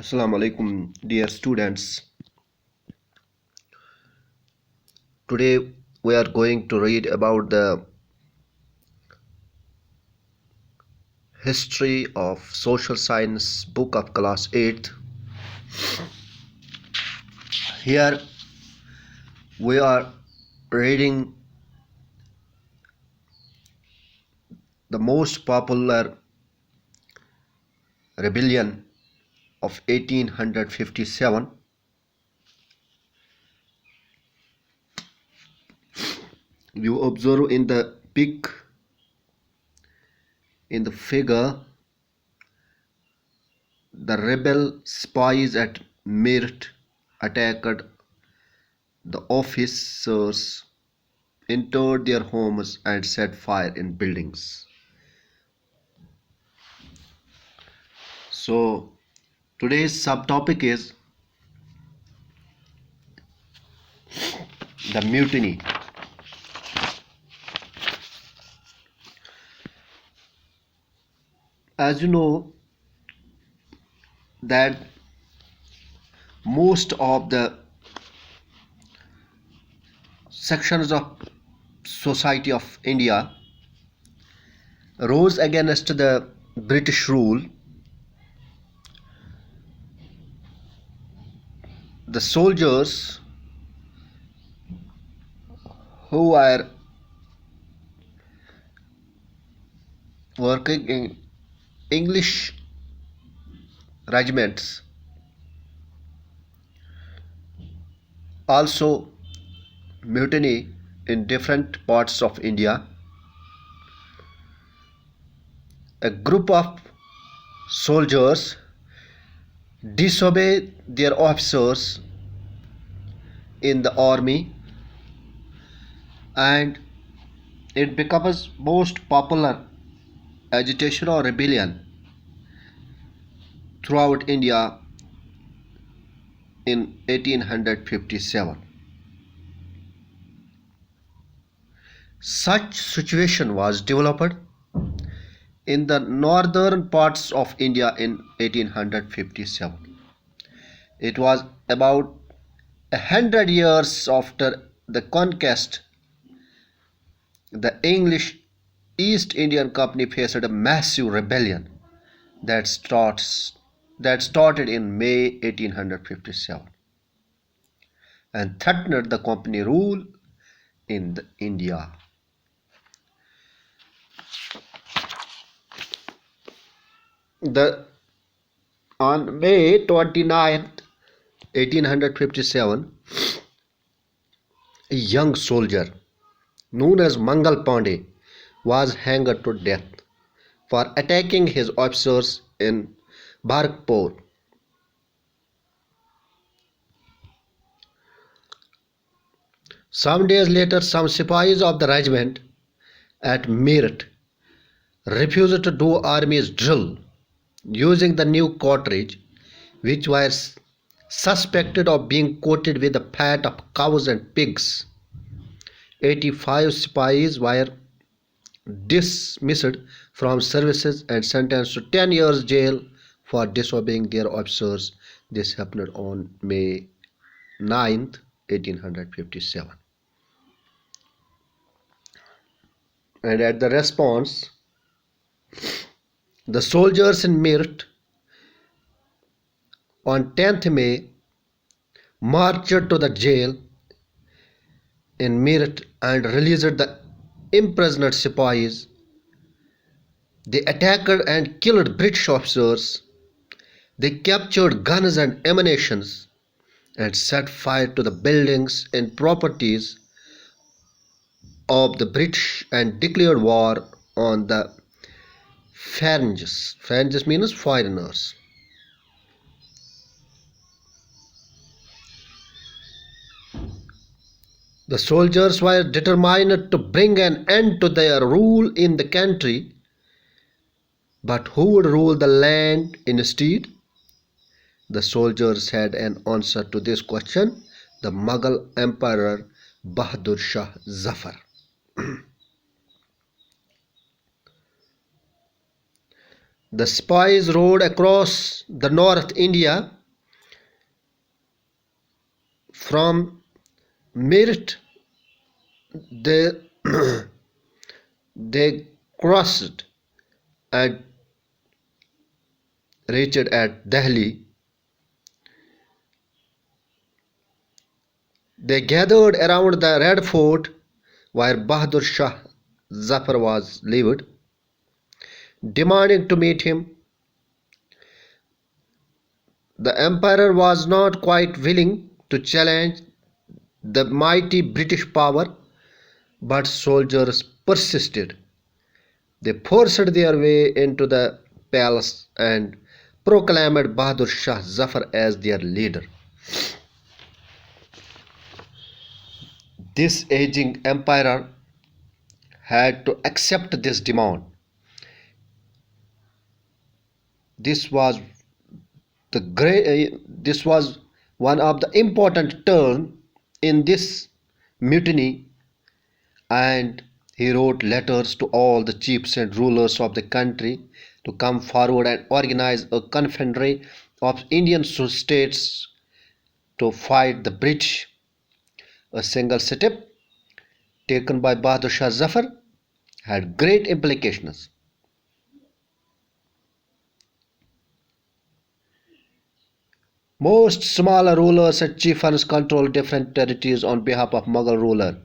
Assalamu alaikum, dear students. Today we are going to read about the history of social science book of class 8th. Here we are reading the most popular rebellion of 1857. You observe in the pic in the figure the rebel spies at Meerut attacked the officers, entered their homes and set fire in buildings. So today's subtopic is the mutiny. As you know that most of the sections of society of India rose against the British rule. The soldiers who were working in English regiments also mutiny in different parts of India. A group of soldiers disobey their officers in the army, and it becomes most popular agitation or rebellion throughout India in 1857. Such situation was developed in the northern parts of India in 1857. It was about 100 years after the conquest. The English East Indian Company faced a massive rebellion that started in May 1857 and threatened the company rule in India. On May 29th, 1857, a young soldier known as Mangal Pandey was hanged to death for attacking his officers in Bharkpur. Some days later, some Sipahis of the regiment at Meerut refused to do army's drill using the new cartridge, which was suspected of being coated with the fat of cows and pigs. 85 Sipahis were dismissed from services and sentenced to 10 years jail for disobeying their officers. This happened on May 9th, 1857. And at the response, the soldiers in Meerut on 10th May marched to the jail in Meerut and released the imprisoned Sipahis. They attacked and killed British officers. They captured guns and ammunition and set fire to the buildings and properties of the British and declared war on the Faranges. Faranges means foreigners. The soldiers were determined to bring an end to their rule in the country. But who would rule the land instead? The soldiers had an answer to this question: the Mughal Emperor Bahadur Shah Zafar. The spies rode across the North India from Meerut. They, they crossed and reached at Delhi. They gathered around the Red Fort where Bahadur Shah Zafar was lived, demanding to meet him. The emperor was not quite willing to challenge the mighty British power, but soldiers persisted. They forced their way into the palace and proclaimed Bahadur Shah Zafar as their leader. This aging emperor had to accept this demand. This was this was one of the important turn in this mutiny, and he wrote letters to all the chiefs and rulers of the country to come forward and organize a confederation of Indian states to fight the British. A single step taken by Bahadur Shah Zafar had great implications. Most smaller rulers and chieftains controlled different territories on behalf of Mughal ruler.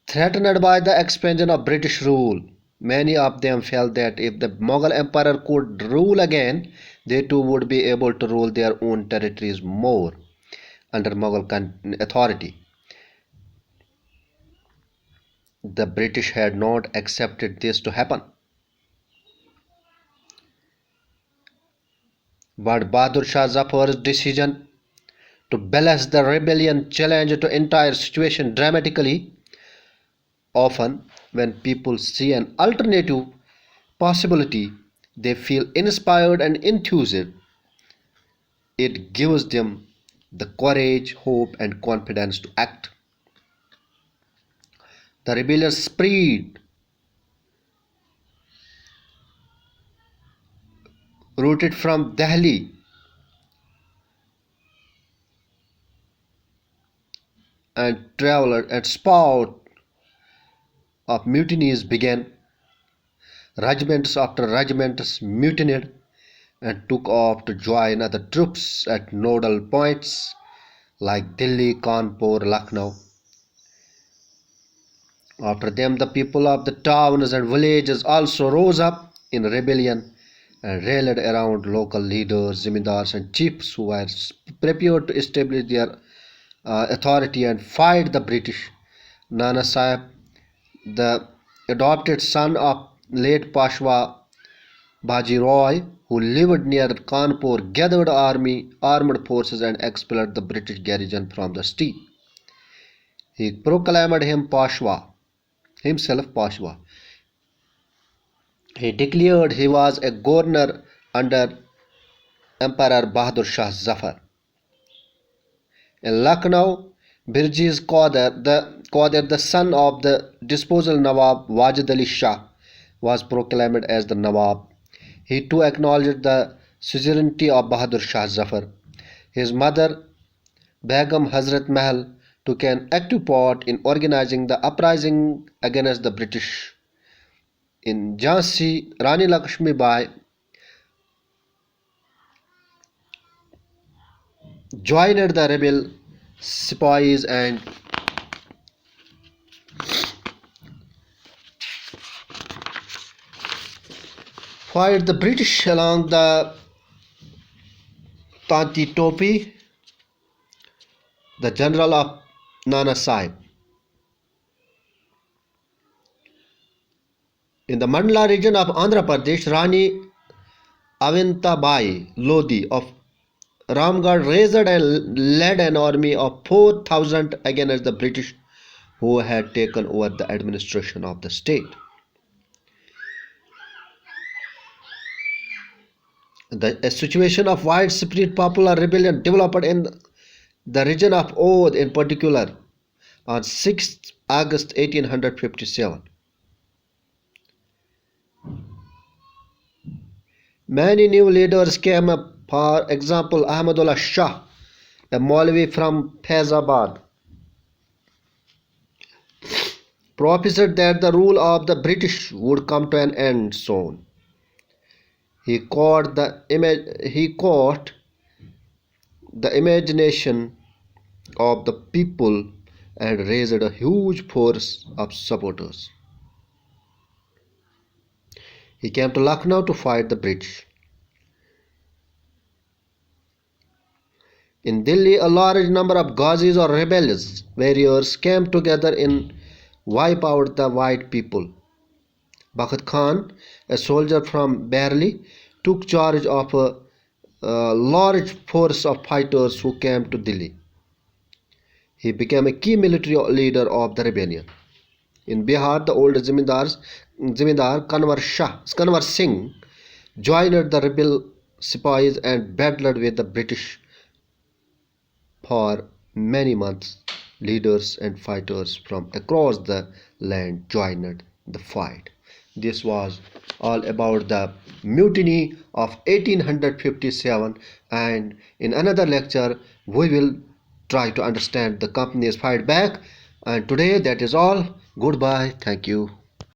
Threatened by the expansion of British rule, many of them felt that if the Mughal emperor could rule again, they too would be able to rule their own territories more under Mughal authority. The British had not accepted this to happen. But Bahadur Shah Zafar's decision to balance the rebellion changed the entire situation dramatically. Often, when people see an alternative possibility, they feel inspired and enthused. It gives them the courage, hope, and confidence to act. The rebellion spread, rooted from Delhi, and traveled and spout of mutinies began. Regiments after regiments mutinied and took off to join other troops at nodal points like Delhi, Kanpur, Lucknow. After them, the people of the towns and villages also rose up in rebellion and rallied around local leaders, zamindars, and chiefs who were prepared to establish their authority and fight the British. Nana Sahib, the adopted son of late Pashwa Baji Roy, who lived near Kanpur, gathered armed forces and expelled the British garrison from the city. He proclaimed himself Pashwa. He declared he was a governor under Emperor Bahadur Shah Zafar. In Lucknow, Birji's Qadir, the son of the disposal Nawab Wajid Ali Shah, was proclaimed as the Nawab. He too acknowledged the suzerainty of Bahadur Shah Zafar. His mother, Begum Hazrat Mahal, took an active part in organizing the uprising against the British. In Jhansi, Rani Lakshmi Bai joined the rebel sepoys and fired the British along the Tanti Topi, the general of Nana Sahib. In the Mandla region of Andhra Pradesh, Rani Avinta Bai Lodi of Ramgarh raised and led an army of 4,000 against the British who had taken over the administration of the state. A situation of widespread popular rebellion developed in the region of Oudh in particular on 6th August 1857. Many new leaders came up, for example, Ahmadullah Shah, a Maulvi from Faizabad, prophesied that the rule of the British would come to an end soon. He caught the imagination of the people and raised a huge force of supporters. He came to Lucknow to fight the British. In Delhi, a large number of Ghazis or rebellious warriors came together in wipe out the white people. Bakht Khan, a soldier from Bareilly, took charge of a large force of fighters who came to Delhi. He became a key military leader of the rebellion. In Bihar, the old Zamindar Kanwar Singh joined the rebel Sipahis and battled with the British for many months. Leaders and fighters from across the land joined the fight. This was all about the mutiny of 1857, and in another lecture we will try to understand the company's fight back. And today that is all. Goodbye. Thank you.